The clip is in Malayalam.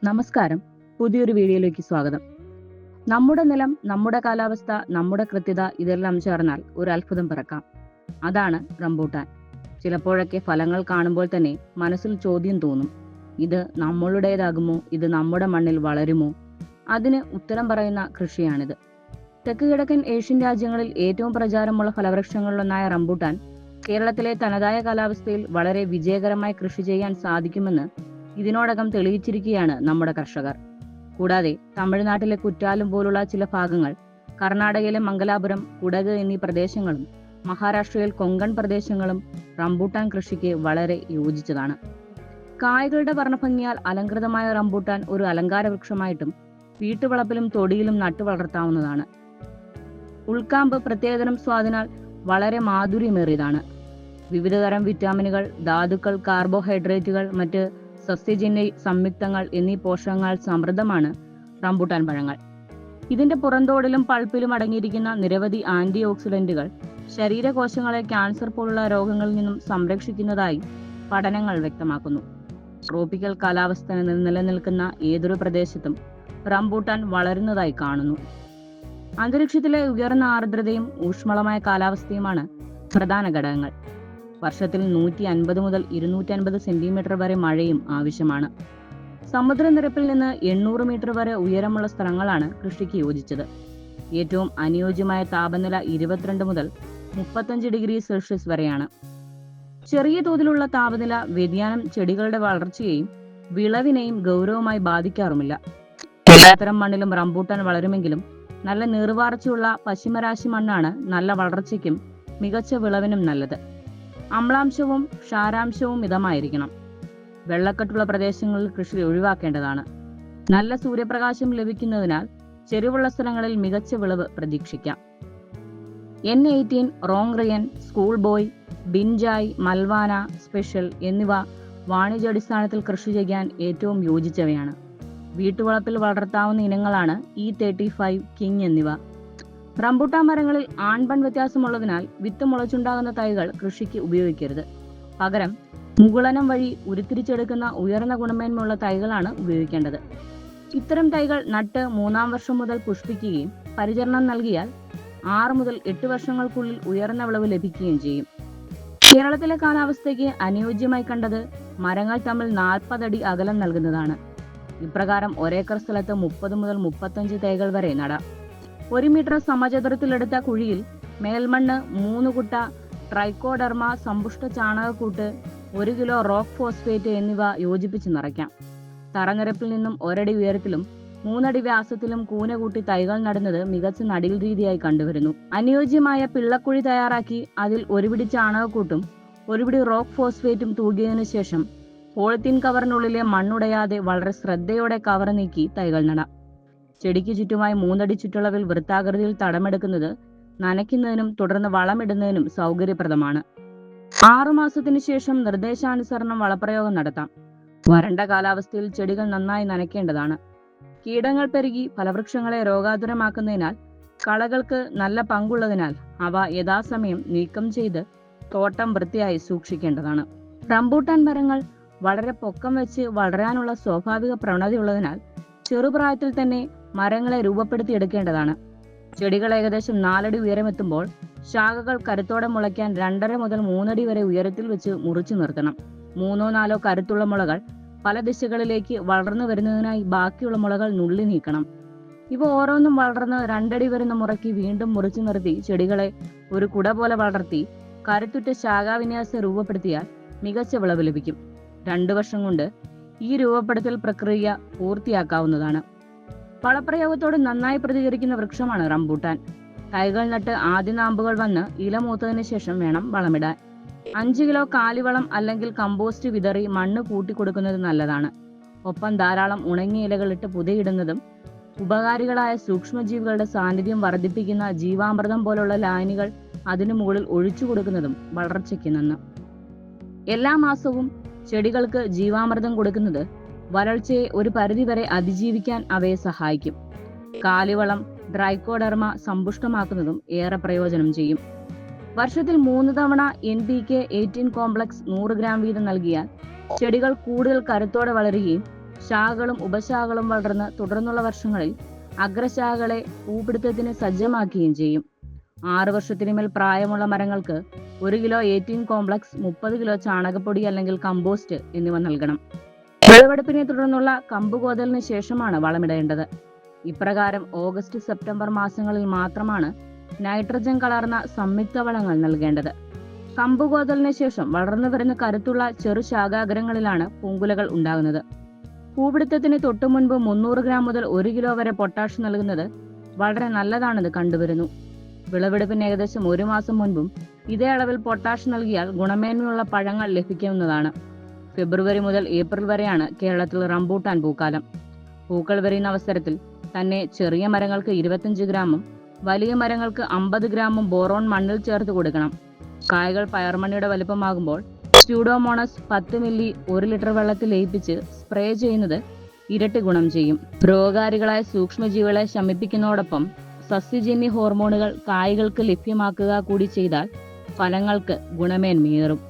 നമസ്കാരം. പുതിയൊരു വീഡിയോയിലേക്ക് സ്വാഗതം. നമ്മുടെ നിലം, നമ്മുടെ കാലാവസ്ഥ, നമ്മുടെ കൃത്യത ഇതെല്ലാം ചേർന്നാൽ ഒരു അത്ഭുതം പിറക്കാം. അതാണ് റംബൂട്ടാൻ. ചിലപ്പോഴൊക്കെ ഫലങ്ങൾ കാണുമ്പോൾ തന്നെ മനസ്സിൽ ചോദ്യം തോന്നും. ഇത് നമ്മളുടേതാകുമോ? ഇത് നമ്മുടെ മണ്ണിൽ വളരുമോ? അതിന് ഉത്തരം പറയുന്ന കൃഷിയാണിത്. തെക്ക് കിഴക്കൻ ഏഷ്യൻ രാജ്യങ്ങളിൽ ഏറ്റവും പ്രചാരമുള്ള ഫലവൃക്ഷങ്ങളിലൊന്നായ റംബൂട്ടാൻ കേരളത്തിലെ തനതായ കാലാവസ്ഥയിൽ വളരെ വിജയകരമായി കൃഷി ചെയ്യാൻ സാധിക്കുമെന്ന് ഇതിനോടകം തെളിയിച്ചിരിക്കുകയാണ് നമ്മുടെ കർഷകർ. കൂടാതെ തമിഴ്നാട്ടിലെ കുറ്റാലം പോലുള്ള ചില ഭാഗങ്ങൾ, കർണാടകയിലെ മംഗലാപുരം, കുടക് എന്നീ പ്രദേശങ്ങളും മഹാരാഷ്ട്രയിൽ കൊങ്കൺ പ്രദേശങ്ങളും റംബൂട്ടാൻ കൃഷിക്ക് വളരെ യോജിച്ചതാണ്. കായകളുടെ വർണ്ണഭംഗിയാൽ അലങ്കൃതമായ റംബൂട്ടാൻ ഒരു അലങ്കാര വൃക്ഷമായിട്ടും വീട്ടുവളപ്പിലും തൊടിയിലും നട്ടു വളർത്താവുന്നതാണ്. ഉൾക്കാമ്പ് പ്രത്യേകതരം സ്വാദിനാൽ വളരെ മാധുര്യമേറിയതാണ്. വിവിധതരം വിറ്റാമിനുകൾ, ധാതുക്കൾ, കാർബോഹൈഡ്രേറ്റുകൾ, മറ്റ് സസ്യജന്യ സംയുക്തങ്ങൾ എന്നീ പോഷകങ്ങൾ സമൃദ്ധമാണ് റംബൂട്ടാൻ പഴങ്ങൾ. ഇതിന്റെ പുറന്തോടിലും പൾപ്പിലും അടങ്ങിയിരിക്കുന്ന നിരവധി ആന്റി ഓക്സിഡന്റുകൾ ശരീരകോശങ്ങളെ ക്യാൻസർ പോലുള്ള രോഗങ്ങളിൽ നിന്നും സംരക്ഷിക്കുന്നതായി പഠനങ്ങൾ വ്യക്തമാക്കുന്നു. ട്രോപ്പിക്കൽ കാലാവസ്ഥ നിലനിൽക്കുന്ന ഏതൊരു പ്രദേശത്തും റംബൂട്ടാൻ വളരുന്നതായി കാണുന്നു. അന്തരീക്ഷത്തിലെ ഉയർന്ന ആർദ്രതയും ഊഷ്മളമായ കാലാവസ്ഥയുമാണ് പ്രധാന ഘടകങ്ങൾ. വർഷത്തിൽ 150 മുതൽ 250 സെന്റിമീറ്റർ വരെ മഴയും ആവശ്യമാണ്. സമുദ്രനിരപ്പിൽ നിന്ന് 800 മീറ്റർ വരെ ഉയരമുള്ള സ്ഥലങ്ങളാണ് കൃഷിക്ക് യോജിച്ചത്. ഏറ്റവും അനുയോജ്യമായ താപനില 22 മുതൽ 35 ഡിഗ്രി സെൽഷ്യസ് വരെയാണ്. ചെറിയ തോതിലുള്ള താപനില വ്യതിയാനം ചെടികളുടെ വളർച്ചയെയും വിളവിനെയും ഗൗരവമായി ബാധിക്കാറുമില്ല. എല്ലാത്തരം മണ്ണിലും റംബൂട്ടാൻ വളരുമെങ്കിലും നല്ല നീർവാർച്ചയുള്ള പശ്ചിമരാശി മണ്ണാണ് നല്ല വളർച്ചയ്ക്കും മികച്ച വിളവിനും നല്ലത്. അമ്ലാംശവും ക്ഷാരാംശവും മിതമായിരിക്കണം. വെള്ളക്കെട്ടുള്ള പ്രദേശങ്ങളിൽ കൃഷി ഒഴിവാക്കേണ്ടതാണ്. നല്ല സൂര്യപ്രകാശം ലഭിക്കുന്നതിനാൽ ചെരിവുള്ള സ്ഥലങ്ങളിൽ മികച്ച വിളവ് പ്രതീക്ഷിക്കാം. N18, റോങ്റിയൻ, സ്കൂൾ ബോയ്, ബിൻജായ്, മൽവാന സ്പെഷ്യൽ എന്നിവ വാണിജ്യാടിസ്ഥാനത്തിൽ കൃഷി ചെയ്യാൻ ഏറ്റവും യോജിച്ചവയാണ്. വീട്ടുവളപ്പിൽ വളർത്താവുന്ന ഇനങ്ങളാണ് E35, കിങ് എന്നിവ. റംബൂട്ടാൻ മരങ്ങളിൽ ആൺപെൺ വ്യത്യാസമുള്ളതിനാൽ വിത്ത് മുളച്ചുണ്ടാകുന്ന തൈകൾ കൃഷിക്ക് ഉപയോഗിക്കരുത്. പകരം മുകുളനം വഴി ഉരുത്തിരിച്ചെടുക്കുന്ന ഉയർന്ന ഗുണമേന്മയുള്ള തൈകളാണ് ഉപയോഗിക്കേണ്ടത്. ഇത്തരം തൈകൾ നട്ട് 3-ാം വർഷം മുതൽ പുഷ്പിക്കുകയും പരിചരണം നൽകിയാൽ 6 മുതൽ 8 വർഷങ്ങൾക്കുള്ളിൽ ഉയർന്ന വിളവ് ലഭിക്കുകയും ചെയ്യും. കേരളത്തിലെ കാലാവസ്ഥയ്ക്ക് അനുയോജ്യമായി കണ്ടത് മരങ്ങൾ തമ്മിൽ 40 അടി അകലം നൽകുന്നതാണ്. ഇപ്രകാരം ഒരേക്കർ സ്ഥലത്ത് 30 മുതൽ 35 തൈകൾ വരെ നടാം. 1 മീറ്റർ സമചതുരത്തിലെടുത്ത കുഴിയിൽ മേൽമണ്ണ് 3 കുട്ട ട്രൈക്കോഡെർമ സമ്പുഷ്ട ചാണകക്കൂട്ട്, 1 കിലോ റോക്ക് ഫോസ്ഫേറ്റ് എന്നിവ യോജിപ്പിച്ച് നിറയ്ക്കാം. തറനിരപ്പിൽ നിന്നും 1 അടി ഉയരത്തിലും 3 അടി വ്യാസത്തിലും കൂന കൂട്ടി തൈകൾ നടുന്നത് മികച്ച നടീൽ രീതിയായി കണ്ടുവരുന്നു. അനുയോജ്യമായ പിള്ളക്കുഴി തയ്യാറാക്കി അതിൽ 1 പിടി ചാണകക്കൂട്ടും 1 പിടി റോക്ക് ഫോസ്ഫേറ്റും തൂകിയതിനു ശേഷം പോളിത്തീൻ കവറിനുള്ളിലെ മണ്ണുടയാതെ വളരെ ശ്രദ്ധയോടെ കവർ നീക്കി തൈകൾ നടാം. ചെടിക്ക് ചുറ്റുമായി 3 അടി ചുറ്റളവിൽ വൃത്താകൃതിയിൽ തടമെടുക്കുന്നത് നനയ്ക്കുന്നതിനും തുടർന്ന് വളമിടുന്നതിനും സൗകര്യപ്രദമാണ്. 6 മാസത്തിനു ശേഷം നിർദ്ദേശാനുസരണം വളപ്രയോഗം നടത്താം. വരണ്ട കാലാവസ്ഥയിൽ ചെടികൾ നന്നായി നനയ്ക്കേണ്ടതാണ്. കീടങ്ങൾ പെരുകി ഫലവൃക്ഷങ്ങളെ രോഗാതുരമാക്കുന്നതിനാൽ കളകൾക്ക് നല്ല പങ്കുള്ളതിനാൽ അവ യഥാസമയം നീക്കം ചെയ്ത് തോട്ടം വൃത്തിയായി സൂക്ഷിക്കേണ്ടതാണ്. റംബൂട്ടാൻ മരങ്ങൾ വളരെ പൊക്കം വെച്ച് വളരാനുള്ള സ്വാഭാവിക പ്രവണതയുള്ളതിനാൽ ചെറുപ്രായത്തിൽ തന്നെ മരങ്ങളെ രൂപപ്പെടുത്തിയെടുക്കേണ്ടതാണ്. ചെടികൾ ഏകദേശം 4 അടി ഉയരമെത്തുമ്പോൾ ശാഖകൾ കരുത്തോടെ മുളയ്ക്കാൻ 2.5 മുതൽ 3 അടി വരെ ഉയരത്തിൽ വെച്ച് മുറിച്ചു നിർത്തണം. 3-4 കരുത്തുള്ള മുളകൾ പല ദിശകളിലേക്ക് വളർന്നു വരുന്നതിനായി ബാക്കിയുള്ള മുളകൾ നുള്ളി നീക്കണം. ഇവ ഓരോന്നും വളർന്ന് 2 അടി വരുന്ന മുറയ്ക്ക് വീണ്ടും മുറിച്ചു നിർത്തി ചെടികളെ ഒരു കുട പോലെ വളർത്തി കരുത്തുറ്റ ശാഖാവിന്യാസം രൂപപ്പെടുത്തിയാൽ മികച്ച വിളവ് ലഭിക്കും. 2 വർഷം കൊണ്ട് ഈ രൂപപ്പെടുത്തൽ പ്രക്രിയ പൂർത്തിയാക്കാവുന്നതാണ്. വളപ്രയോഗത്തോട് നന്നായി പ്രതികരിക്കുന്ന വൃക്ഷമാണ് റംബൂട്ടാൻ. തൈകൾ നട്ട് ആദ്യ നാമ്പുകൾ വന്ന് ഇല മൂത്തതിനു ശേഷം വേണം വളമിടാൻ. 5 കിലോ കാലിവളം അല്ലെങ്കിൽ കമ്പോസ്റ്റ് വിതറി മണ്ണ് കൂട്ടിക്കൊടുക്കുന്നത് നല്ലതാണ്. ഒപ്പം ധാരാളം ഉണങ്ങിയ ഇലകളിട്ട് പുതയിടുന്നതും ഉപകാരികളായ സൂക്ഷ്മജീവികളുടെ സാന്നിധ്യം വർദ്ധിപ്പിക്കുന്ന ജീവാമൃതം പോലുള്ള ലായനികൾ അതിനു മുകളിൽ ഒഴിച്ചു കൊടുക്കുന്നതും വളർച്ചയ്ക്ക് നന്ന്. എല്ലാ മാസവും ചെടികൾക്ക് ജീവാമൃതം കൊടുക്കുന്നത് വരൾച്ചയെ ഒരു പരിധിവരെ അതിജീവിക്കാൻ അവയെ സഹായിക്കും. കാലിവളം ട്രൈക്കോഡെർമ സമ്പുഷ്ടമാക്കുന്നതും ഏറെ പ്രയോജനം ചെയ്യും. വർഷത്തിൽ 3 തവണ NPK 18 കോംപ്ലക്സ് 100 ഗ്രാം വീതം നൽകിയാൽ ചെടികൾ കൂടുതൽ കരുത്തോടെ വളരുകയും ശാഖകളും ഉപശാഖകളും വളർന്ന് തുടർന്നുള്ള വർഷങ്ങളിൽ അഗ്രശാഖകളെ പൂപിടുത്തത്തിന് സജ്ജമാക്കുകയും ചെയ്യും. 6 വർഷത്തിനുമേൽ പ്രായമുള്ള മരങ്ങൾക്ക് 1 കിലോ 18 കോംപ്ലക്സ്, 30 കിലോ ചാണകപ്പൊടി അല്ലെങ്കിൽ കമ്പോസ്റ്റ് എന്നിവ നൽകണം. വിളവെടുപ്പിനെ തുടർന്നുള്ള കമ്പുകോതലിന് ശേഷമാണ് വളമിടേണ്ടത്. ഇപ്രകാരം ഓഗസ്റ്റ് സെപ്റ്റംബർ മാസങ്ങളിൽ മാത്രമാണ് നൈട്രജൻ കലർന്ന സംയുക്ത വളങ്ങൾ നൽകേണ്ടത്. കമ്പുകോതലിന് ശേഷം വളർന്നു വരുന്ന കരുത്തുള്ള ചെറു ശാഖാഗ്രങ്ങളിലാണ് പൂങ്കുലകൾ ഉണ്ടാകുന്നത്. പൂപിടുത്തത്തിന് തൊട്ടു മുൻപ് 300 ഗ്രാം മുതൽ 1 കിലോ വരെ പൊട്ടാഷ് നൽകുന്നത് വളരെ നല്ലതാണെന്ന് കണ്ടുവരുന്നു. വിളവെടുപ്പിന് ഏകദേശം 1 മാസം മുൻപും ഇതേ അളവിൽ പൊട്ടാഷ് നൽകിയാൽ ഗുണമേന്മയുള്ള പഴങ്ങൾ ലഭിക്കാവുന്നതാണ്. ഫെബ്രുവരി മുതൽ ഏപ്രിൽ വരെയാണ് കേരളത്തിൽ റംബൂട്ടാൻ പൂക്കാലം. പൂക്കൾ വരുന്ന അവസരത്തിൽ തന്നെ ചെറിയ മരങ്ങൾക്ക് 25 ഗ്രാമും വലിയ മരങ്ങൾക്ക് 50 ഗ്രാമും ബോറോൺ മണ്ണിൽ ചേർത്ത് കൊടുക്കണം. കായകൾ പയർമണിയുടെ വലിപ്പമാകുമ്പോൾ സ്യൂഡോമോണസ് 10 മില്ലി 1 ലിറ്റർ വെള്ളത്തിൽ ലയിപ്പിച്ച് സ്പ്രേ ചെയ്യുന്നത് ഇരട്ടി ഗുണം ചെയ്യും. രോഗകാരികളായ സൂക്ഷ്മജീവികളെ ശമിപ്പിക്കുന്നതോടൊപ്പം സസ്യജന്യ ഹോർമോണുകൾ കായ്കൾക്ക് ലഭ്യമാക്കുക കൂടി ചെയ്താൽ ഫലങ്ങൾക്ക് ഗുണമേന്മയേറും.